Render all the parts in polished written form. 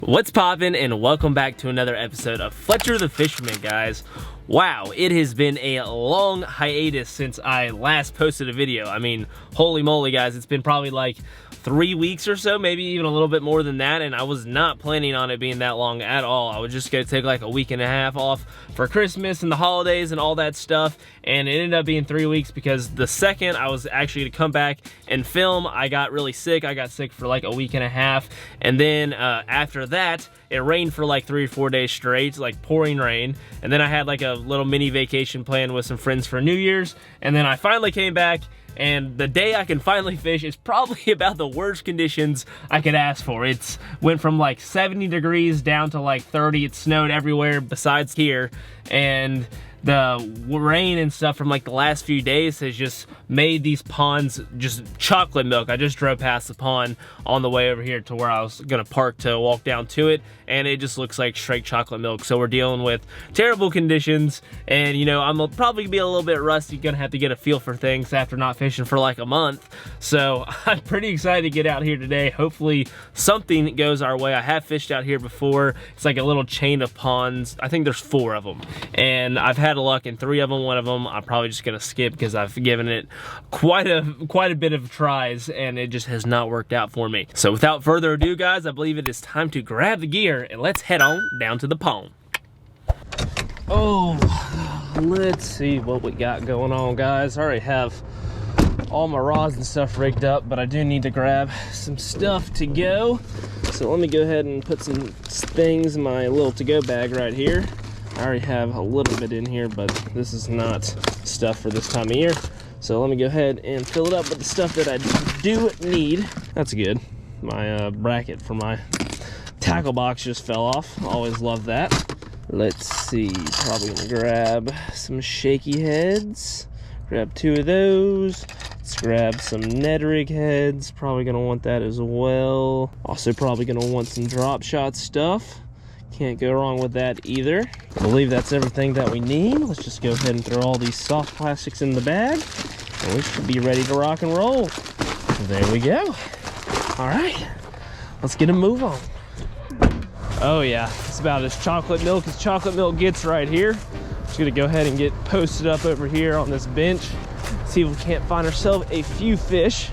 What's poppin', and welcome back to another episode of Fletcher the Fisherman, guys. Wow, it has been a long hiatus since I last posted a video. I mean, holy moly, guys, it's been probably like 3 weeks or so, maybe even a little bit more than that, and I was not planning on it being that long at all. I was just gonna take like a week and a half off for Christmas and the holidays and all that stuff, and it ended up being 3 weeks because the second I was actually gonna come back and film, I got really sick. I got sick for like a week and a half, and then after that, it rained for like 3 or 4 days straight, like pouring rain, and then I had like a little mini vacation planned with some friends for New Year's, and then I finally came back. And the day I can finally fish is probably about the worst conditions I could ask for. It's went from like 70 degrees down to like 30. It snowed everywhere besides here. And the rain and stuff from like the last few days has just made these ponds just chocolate milk. I just drove past the pond on the way over here to where I was gonna park to walk down to it, and it just looks like straight chocolate milk. So we're dealing with terrible conditions, and you know, I'm probably gonna be a little bit rusty, gonna have to get a feel for things after not fishing for like a month. So I'm pretty excited to get out here today. Hopefully something goes our way. I have fished out here before. It's like a little chain of ponds. I think there's 4 of them, and I've had luck in 3 of them. One of them I'm probably just gonna skip because I've given it quite a bit of tries, and it just has not worked out for me. So without further ado, guys, I believe it is time to grab the gear and let's head on down to the pond. Oh, let's see what we got going on, guys. I already have all my rods and stuff rigged up, but I do need to grab some stuff to go. So let me go ahead and put some things in my little to-go bag right here. I already have a little bit in here, but this is not stuff for this time of year. So let me go ahead and fill it up with the stuff that I do need. That's good. My bracket for my tackle box just fell off. Always love that. Let's see, probably gonna grab some shaky heads. Grab 2 of those. Let's grab some Ned rig heads. Probably gonna want that as well. Also probably gonna want some drop shot stuff. Can't go wrong with that either. I believe that's everything that we need. Let's just go ahead and throw all these soft plastics in the bag, and we should be ready to rock and roll. There we go. All right, let's get a move on. Oh yeah, it's about as chocolate milk gets right here. Just gonna go ahead and get posted up over here on this bench. See if we can't find ourselves a few fish.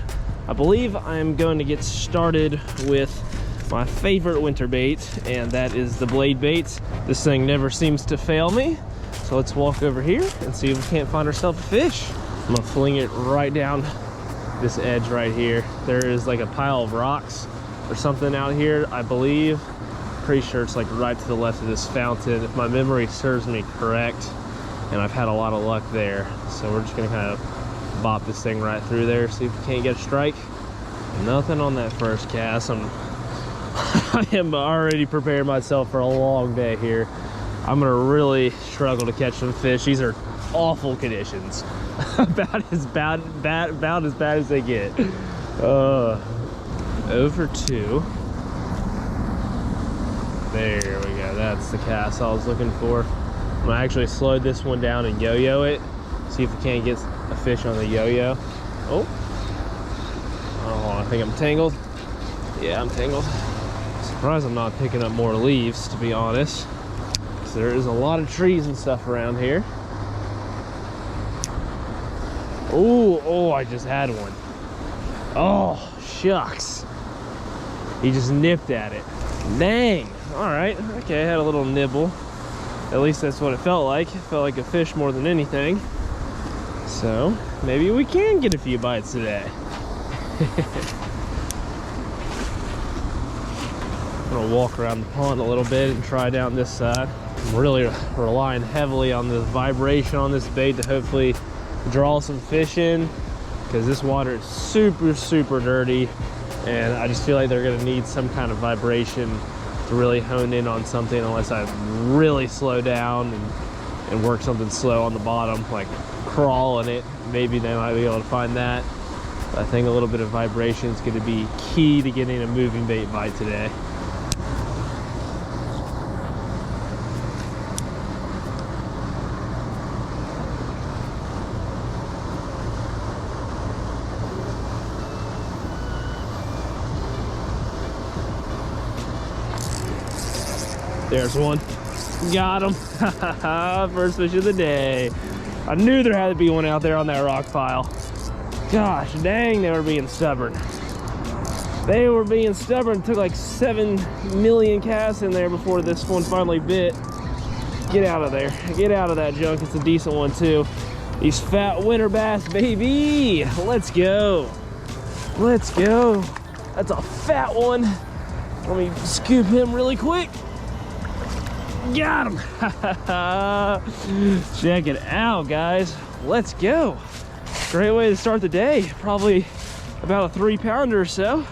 I believe I'm going to get started with my favorite winter bait, and that is the blade baits. This thing never seems to fail me. So let's walk over here and see if we can't find ourselves a fish. I'm gonna fling it right down this edge right here. There is like a pile of rocks or something out here, I believe. Pretty sure it's like right to the left of this fountain, if my memory serves me correct, and I've had a lot of luck there. So we're just gonna kind of bop this thing right through there, see if we can't get a strike. Nothing on that first cast. I am already preparing myself for a long day here. I'm gonna really struggle to catch some fish. These are awful conditions. about as bad as they get. Over 2. There we go. That's the cast I was looking for. I'm gonna actually slow this one down and yo-yo it. See if we can't get a fish on the yo-yo. Oh, I think I'm tangled. Yeah, I'm tangled. Surprised I'm not picking up more leaves, to be honest, because there is a lot of trees and stuff around here. Oh, I just had one. Oh, shucks. He just nipped at it. Dang. All right. Okay, I had a little nibble. At least that's what it felt like. It felt like a fish more than anything. So maybe we can get a few bites today. I'm gonna walk around the pond a little bit and try down this side. I'm really relying heavily on the vibration on this bait to hopefully draw some fish in, because this water is super dirty, and I just feel like they're gonna need some kind of vibration to really hone in on something, unless I really slow down and work something slow on the bottom, like crawl in it. Maybe they might be able to find that. But I think a little bit of vibration is gonna be key to getting a moving bait bite today. There's one. Got him. First fish of the day. I knew there had to be one out there on that rock pile. Gosh dang, they were being stubborn. They were being stubborn. It took like 7 million casts in there before this one finally bit. Get out of there. Get out of that junk. It's a decent one too. These fat winter bass, baby. Let's go. Let's go. That's a fat one. Let me scoop him really quick. Got him. Check it out, guys. Let's go. Great way to start the day. Probably about a 3-pounder or so.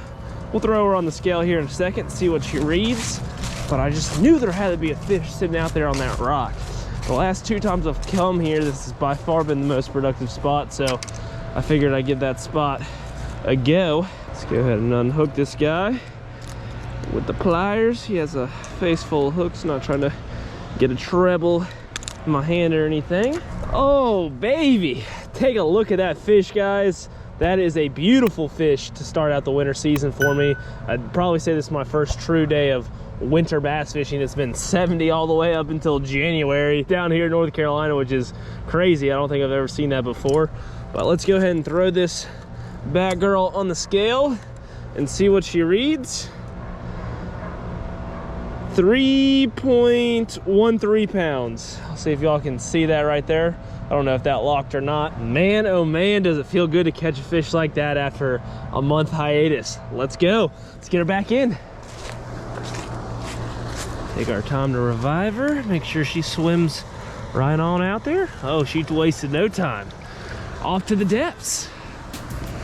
We'll throw her on the scale here in a second, see what she reads. But I just knew there had to be a fish sitting out there on that rock. The last 2 times I've come here, this has by far been the most productive spot, so I figured I'd give that spot a go. Let's go ahead and unhook this guy with the pliers. He has a face full of hooks, not trying to get a treble in my hand or anything. Oh, baby. Take a look at that fish, guys. That is a beautiful fish to start out the winter season for me. I'd probably say this is my first true day of winter bass fishing. It's been 70 all the way up until January down here in North Carolina, which is crazy. I don't think I've ever seen that before. But let's go ahead and throw this bad girl on the scale and see what she reads. 3.13 pounds. I'll see if y'all can see that right there. I don't know if that locked or not. Man, oh man, does it feel good to catch a fish like that after a month hiatus. Let's go. Let's get her back in. Take our time to revive her. Make sure she swims right on out there. Oh, she wasted no time. Off to the depths.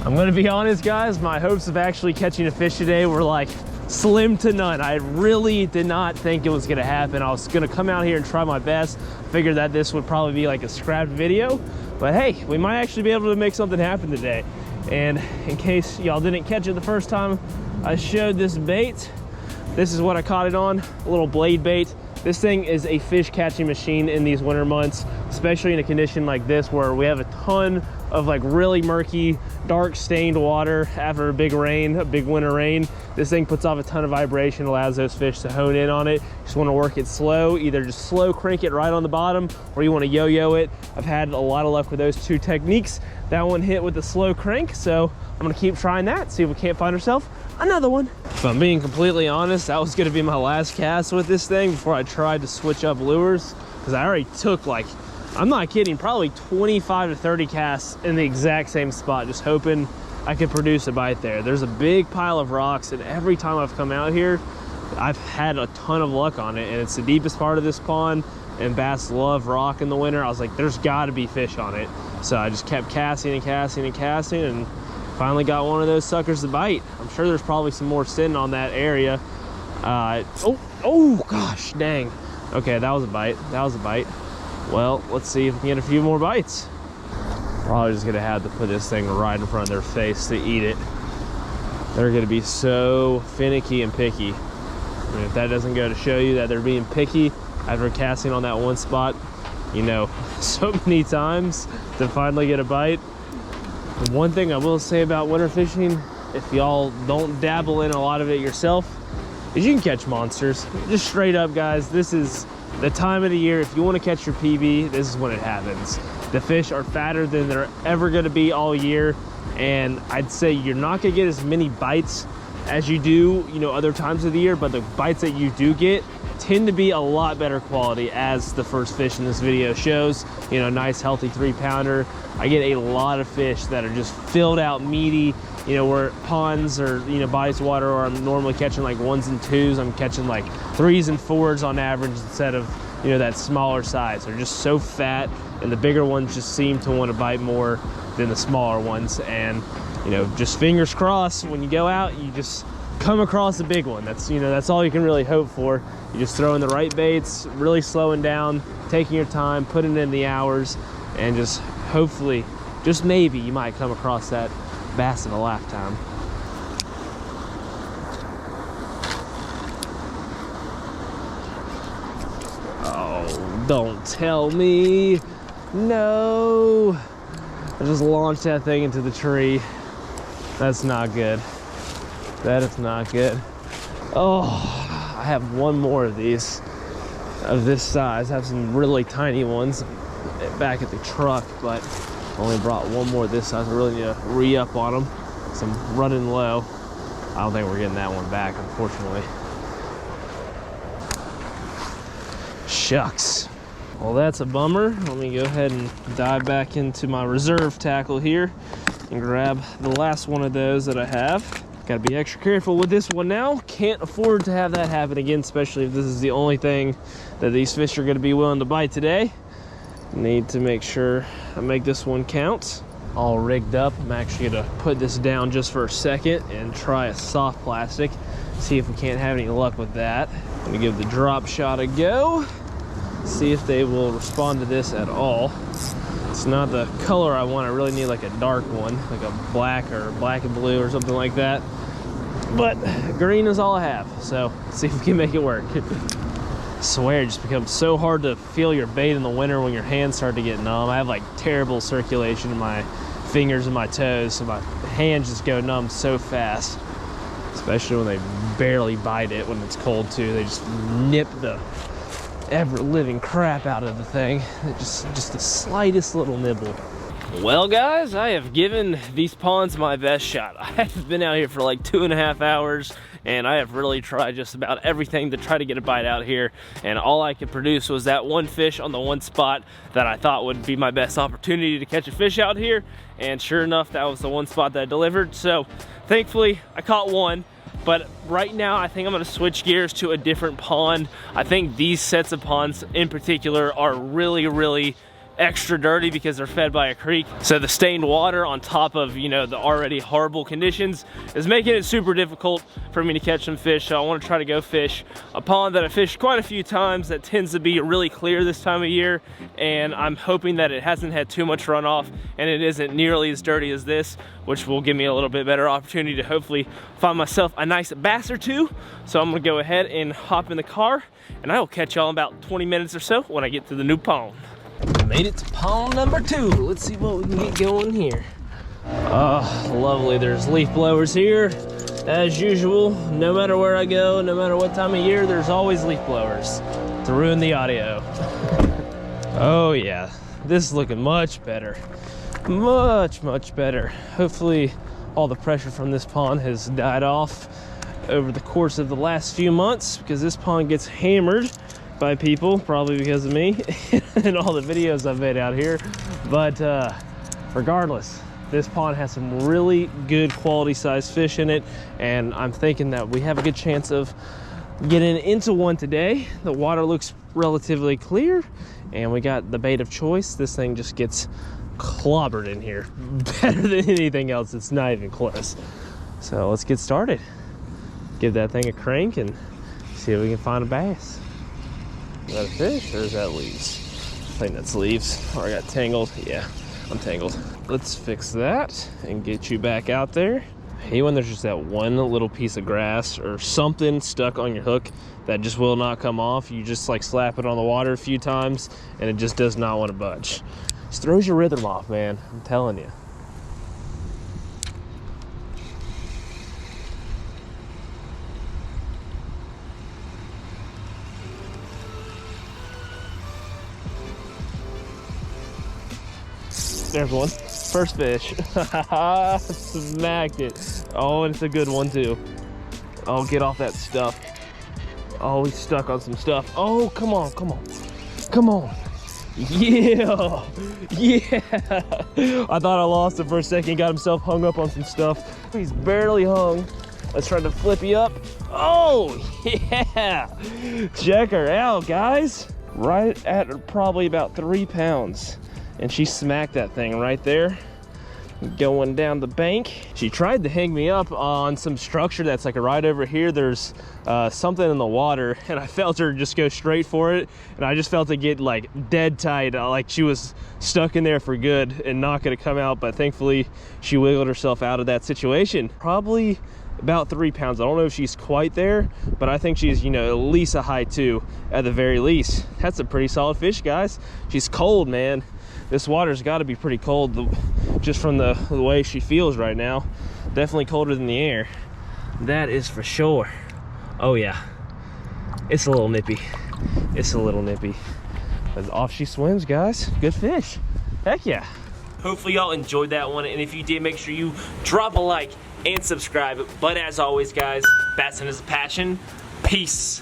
I'm gonna be honest, guys, my hopes of actually catching a fish today were like slim to none. I really did not think it was gonna happen. I was gonna come out here and try my best. Figured that this would probably be like a scrapped video, but hey, we might actually be able to make something happen today. And in case y'all didn't catch it the first time I showed this bait, this is what I caught it on, a little blade bait. This thing is a fish catching machine in these winter months, especially in a condition like this where we have a ton of like really murky, dark stained water after a big rain, a big winter rain. This thing puts off a ton of vibration, allows those fish to hone in on it. You just want to work it slow, either just slow crank it right on the bottom, or you want to yo-yo it. I've had a lot of luck with those 2 techniques. That one hit with the slow crank, so I'm gonna keep trying that, see if we can't find ourselves another one. If I'm being completely honest, that was gonna be my last cast with this thing before I tried to switch up lures, because I already took like, I'm not kidding, probably 25 to 30 casts in the exact same spot, just hoping I could produce a bite there. There's a big pile of rocks, and every time I've come out here, I've had a ton of luck on it, and it's the deepest part of this pond, and bass love rock in the winter. I was like, there's gotta be fish on it. So I just kept casting and casting and casting, and finally got one of those suckers to bite. I'm sure there's probably some more sitting on that area. Oh gosh, dang. Okay, that was a bite, that was a bite. Well, let's see if we can get a few more bites. Probably just gonna have to put this thing right in front of their face to eat it. They're gonna be so finicky and picky. And if that doesn't go to show you that they're being picky after casting on that one spot, you know, so many times to finally get a bite. And one thing I will say about winter fishing, if y'all don't dabble in a lot of it yourself, is you can catch monsters. Just straight up, guys, this is the time of the year. If you want to catch your PB, this is when it happens. The fish are fatter than they're ever going to be all year, and I'd say you're not going to get as many bites as you do, you know, other times of the year, but the bites that you do get tend to be a lot better quality, as the first fish in this video shows. You know, nice healthy 3-pounder. I get a lot of fish that are just filled out, meaty, you know, where ponds or, you know, bodies of water, or I'm normally catching like 1s and 2s, I'm catching like 3s and 4s on average instead of, you know, that smaller size. They're just so fat, and the bigger ones just seem to want to bite more than the smaller ones. And, you know, just fingers crossed, when you go out, you just come across a big one. That's, you know, that's all you can really hope for. You just throw in the right baits, really slowing down, taking your time, putting in the hours, and just hopefully, just maybe, you might come across that bass of a lifetime. Oh, don't tell me. No. I just launched that thing into the tree. That's not good. That is not good. Oh, I have one more of these. of this size. I have some really tiny ones back at the truck, but only brought one more this size. I really need to re-up on them. So I'm running low. I don't think we're getting that one back, unfortunately. Shucks. Well, that's a bummer. Let me go ahead and dive back into my reserve tackle here and grab the last one of those that I have. Got to be extra careful with this one now. Can't afford to have that happen again, especially if this is the only thing that these fish are going to be willing to bite today. Need to make sure I make this one count. All rigged up. I'm actually going to put this down just for a second and try a soft plastic. See if we can't have any luck with that. I'm going to give the drop shot a go. See if they will respond to this at all. It's not the color I want. I really need like a dark one, like a black or black and blue or something like that. But green is all I have, so let's see if we can make it work. I swear it just becomes so hard to feel your bait in the winter when your hands start to get numb. I have like terrible circulation in my fingers and my toes, so my hands just go numb so fast. Especially when they barely bite it when it's cold too. They just nip the ever-living crap out of the thing. Just the slightest little nibble. Well guys, I have given these ponds my best shot. I have been out here for like 2.5 hours and I have really tried just about everything to try to get a bite out here, and all I could produce was that one fish on the one spot that I thought would be my best opportunity to catch a fish out here, and sure enough that was the one spot that I delivered. So thankfully I caught one. But right now, I think I'm gonna switch gears to a different pond. I think these sets of ponds in particular are really, really extra dirty because they're fed by a creek. So the stained water on top of, you know, the already horrible conditions is making it super difficult for me to catch some fish. So I wanna try to go fish a pond that I fished quite a few times that tends to be really clear this time of year. And I'm hoping that it hasn't had too much runoff and it isn't nearly as dirty as this, which will give me a little bit better opportunity to hopefully find myself a nice bass or two. So I'm gonna go ahead and hop in the car and I will catch y'all in about 20 minutes or so when I get to the new pond. Made it to pond number 2. Let's see what we can get going here. Oh, lovely. There's leaf blowers here. As usual, no matter where I go, no matter what time of year, there's always leaf blowers to ruin the audio. Oh yeah, this is looking much better. Much better. Hopefully all the pressure from this pond has died off over the course of the last few months, because this pond gets hammered by people, probably because of me and all the videos I've made out here. But regardless, this pond has some really good quality sized fish in it, and I'm thinking that we have a good chance of getting into one today. The water looks relatively clear and we got the bait of choice. This thing just gets clobbered in here better than anything else. It's not even close. So let's get started. Give that thing a crank and see if we can find a bass. Is that a fish or is that leaves? I think that's leaves. Or I got tangled. Yeah, I'm tangled. Let's fix that and get you back out there. I hate when there's just that one little piece of grass or something stuck on your hook that just will not come off. You just like slap it on the water a few times and it just does not want to budge. Just throws your rhythm off, man. I'm telling you. There's one. First fish. Smacked it. Oh, and it's a good one too. Oh, get off that stuff. Oh, he's stuck on some stuff. Oh, come on, come on. Come on. Yeah. Yeah. I thought I lost it for a second. Got himself hung up on some stuff. He's barely hung. Let's try to flip you up. Oh, yeah. Check her out, guys. Right at probably about 3 pounds. And she smacked that thing right there, going down the bank. She tried to hang me up on some structure that's like right over here. There's something in the water, and I felt her just go straight for it, and I just felt it get like dead tight, like she was stuck in there for good and not gonna come out. But thankfully she wiggled herself out of that situation. Probably about 3 pounds. I don't know if she's quite there, but I think she's, you know, at least a high 2 at the very least. That's a pretty solid fish, guys. She's cold, man. This water's got to be pretty cold just from the way she feels right now. Definitely colder than the air. That is for sure. Oh yeah. It's a little nippy. It's a little nippy. But off she swims, guys. Good fish. Heck yeah. Hopefully y'all enjoyed that one, and if you did, make sure you drop a like and subscribe. But as always, guys, bassing is a passion. Peace.